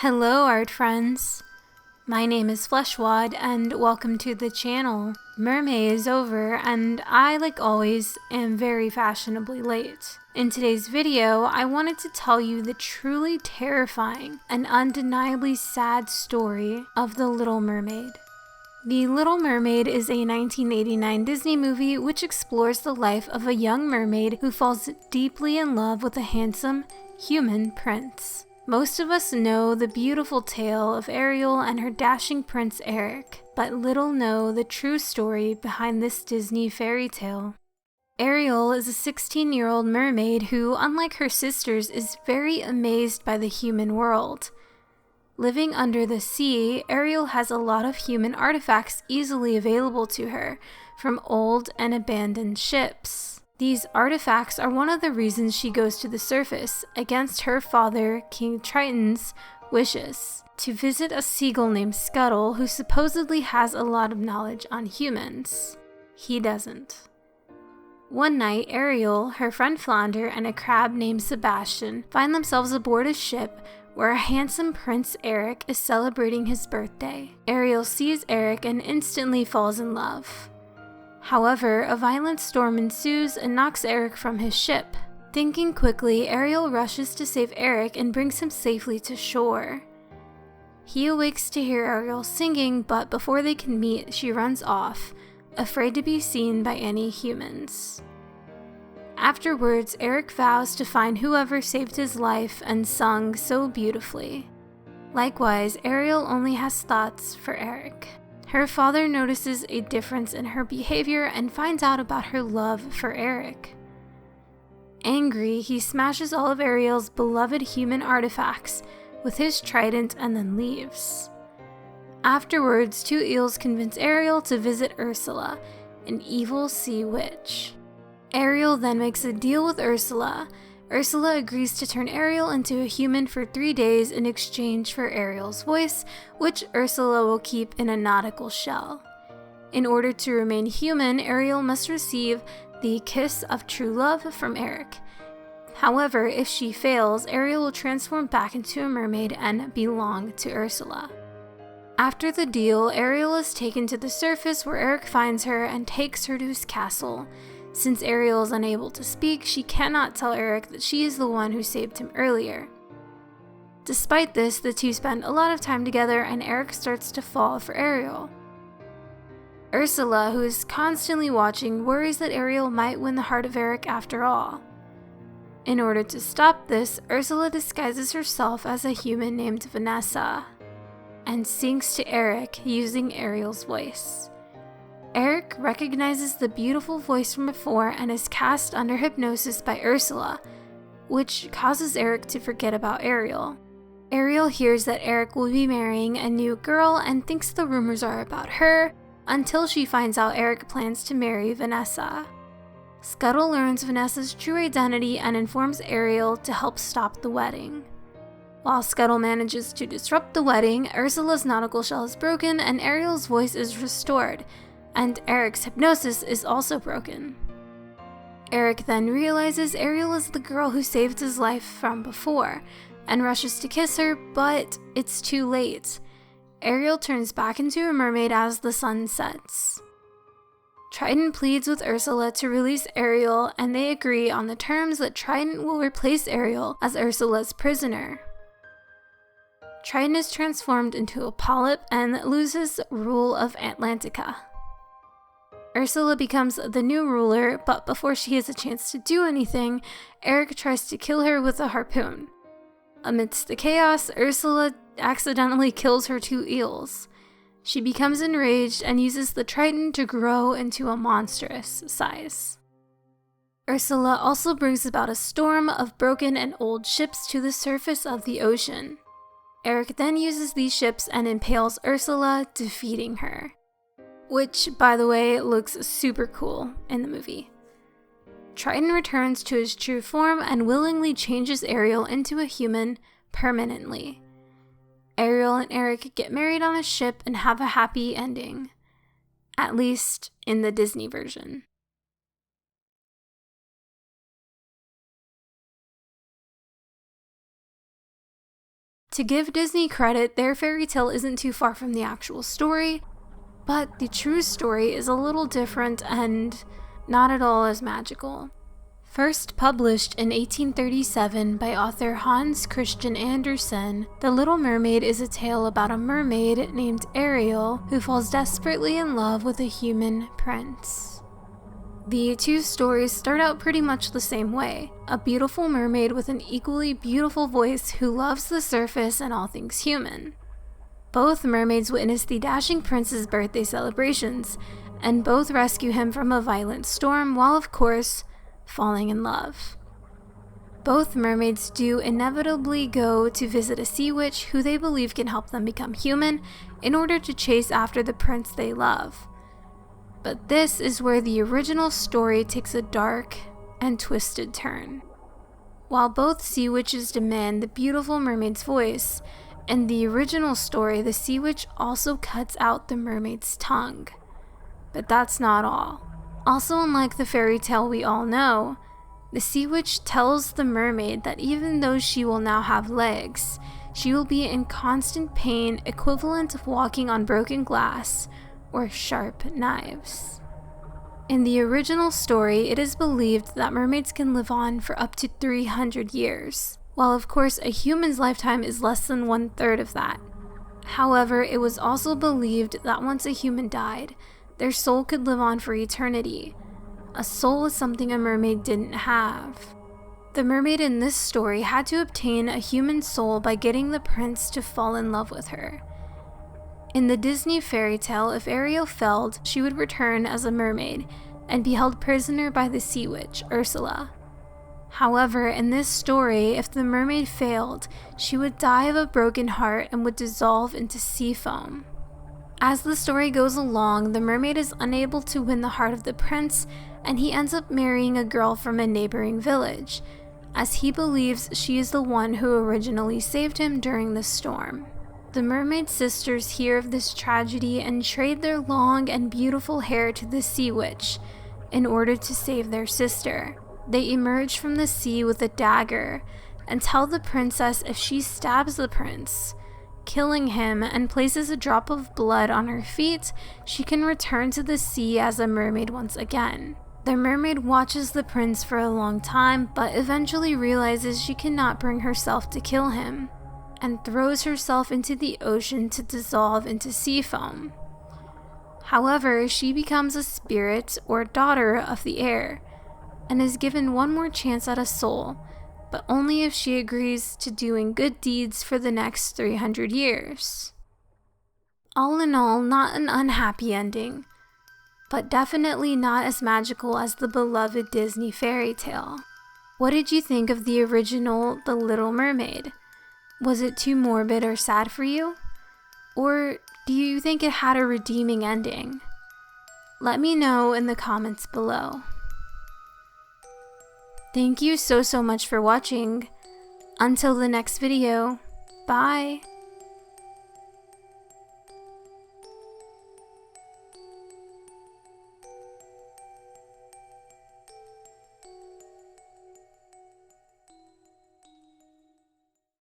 Hello art friends, my name is Fleshwad and welcome to the channel. Mermaid is over and I, like always, am very fashionably late. In today's video, I wanted to tell you the truly terrifying and undeniably sad story of The Little Mermaid. The Little Mermaid is a 1989 Disney movie which explores the life of a young mermaid who falls deeply in love with a handsome, human prince. Most of us know the beautiful tale of Ariel and her dashing prince Eric, but little know the true story behind this Disney fairy tale. Ariel is a 16-year-old mermaid who, unlike her sisters, is very amazed by the human world. Living under the sea, Ariel has a lot of human artifacts easily available to her, from old and abandoned ships. These artifacts are one of the reasons she goes to the surface, against her father, King Triton's, wishes, to visit a seagull named Scuttle who supposedly has a lot of knowledge on humans. He doesn't. One night, Ariel, her friend Flounder, and a crab named Sebastian find themselves aboard a ship where a handsome Prince Eric is celebrating his birthday. Ariel sees Eric and instantly falls in love. However, a violent storm ensues and knocks Eric from his ship. Thinking quickly, Ariel rushes to save Eric and brings him safely to shore. He awakes to hear Ariel singing, but before they can meet, she runs off, afraid to be seen by any humans. Afterwards, Eric vows to find whoever saved his life and sung so beautifully. Likewise, Ariel only has thoughts for Eric. Her father notices a difference in her behavior and finds out about her love for Eric. Angry, he smashes all of Ariel's beloved human artifacts with his trident and then leaves. Afterwards, two eels convince Ariel to visit Ursula, an evil sea witch. Ariel then makes a deal with Ursula. Ursula agrees to turn Ariel into a human for 3 days in exchange for Ariel's voice, which Ursula will keep in a nautical shell. In order to remain human, Ariel must receive the kiss of true love from Eric. However, if she fails, Ariel will transform back into a mermaid and belong to Ursula. After the deal, Ariel is taken to the surface where Eric finds her and takes her to his castle. Since Ariel is unable to speak, she cannot tell Eric that she is the one who saved him earlier. Despite this, the two spend a lot of time together and Eric starts to fall for Ariel. Ursula, who is constantly watching, worries that Ariel might win the heart of Eric after all. In order to stop this, Ursula disguises herself as a human named Vanessa and sings to Eric using Ariel's voice. Eric recognizes the beautiful voice from before and is cast under hypnosis by Ursula, which causes Eric to forget about Ariel. Ariel hears that Eric will be marrying a new girl and thinks the rumors are about her, until she finds out Eric plans to marry Vanessa. Scuttle learns Vanessa's true identity and informs Ariel to help stop the wedding. While Scuttle manages to disrupt the wedding, Ursula's nautical shell is broken and Ariel's voice is restored, and Eric's hypnosis is also broken. Eric then realizes Ariel is the girl who saved his life from before, and rushes to kiss her, but it's too late. Ariel turns back into a mermaid as the sun sets. Triton pleads with Ursula to release Ariel, and they agree on the terms that Triton will replace Ariel as Ursula's prisoner. Triton is transformed into a polyp and loses rule of Atlantica. Ursula becomes the new ruler, but before she has a chance to do anything, Eric tries to kill her with a harpoon. Amidst the chaos, Ursula accidentally kills her two eels. She becomes enraged and uses the Triton to grow into a monstrous size. Ursula also brings about a storm of broken and old ships to the surface of the ocean. Eric then uses these ships and impales Ursula, defeating her. Which, by the way, looks super cool in the movie. Triton returns to his true form and willingly changes Ariel into a human permanently. Ariel and Eric get married on a ship and have a happy ending. At least in the Disney version. To give Disney credit, their fairy tale isn't too far from the actual story, but the true story is a little different and not at all as magical. First published in 1837 by author Hans Christian Andersen, The Little Mermaid is a tale about a mermaid named Ariel who falls desperately in love with a human prince. The two stories start out pretty much the same way. A beautiful mermaid with an equally beautiful voice who loves the surface and all things human. Both mermaids witness the dashing prince's birthday celebrations, and both rescue him from a violent storm while, of course, falling in love. Both mermaids do inevitably go to visit a sea witch who they believe can help them become human in order to chase after the prince they love. But this is where the original story takes a dark and twisted turn. While both sea witches demand the beautiful mermaid's voice, in the original story the sea witch also cuts out the mermaid's tongue. But that's not all. Also, unlike the fairy tale we all know, the sea witch tells the mermaid that even though she will now have legs, she will be in constant pain equivalent of walking on broken glass or sharp knives. In the original story, it is believed that mermaids can live on for up to 300 years, while of course a human's lifetime is less than 1/3 of that. However, it was also believed that once a human died, their soul could live on for eternity. A soul is something a mermaid didn't have. The mermaid in this story had to obtain a human soul by getting the prince to fall in love with her. In the Disney fairy tale, if Ariel failed, she would return as a mermaid and be held prisoner by the sea witch, Ursula. However, in this story, if the mermaid failed, she would die of a broken heart and would dissolve into sea foam. As the story goes along, the mermaid is unable to win the heart of the prince, and he ends up marrying a girl from a neighboring village, as he believes she is the one who originally saved him during the storm. The mermaid sisters hear of this tragedy and trade their long and beautiful hair to the sea witch in order to save their sister. They emerge from the sea with a dagger and tell the princess if she stabs the prince, killing him, and places a drop of blood on her feet, she can return to the sea as a mermaid once again. The mermaid watches the prince for a long time, but eventually realizes she cannot bring herself to kill him, and throws herself into the ocean to dissolve into sea foam. However, she becomes a spirit or daughter of the air, and is given one more chance at a soul, but only if she agrees to doing good deeds for the next 300 years. All in all, not an unhappy ending, but definitely not as magical as the beloved Disney fairy tale. What did you think of the original The Little Mermaid? Was it too morbid or sad for you? Or do you think it had a redeeming ending? Let me know in the comments below. Thank you so much for watching. Until the next video, bye!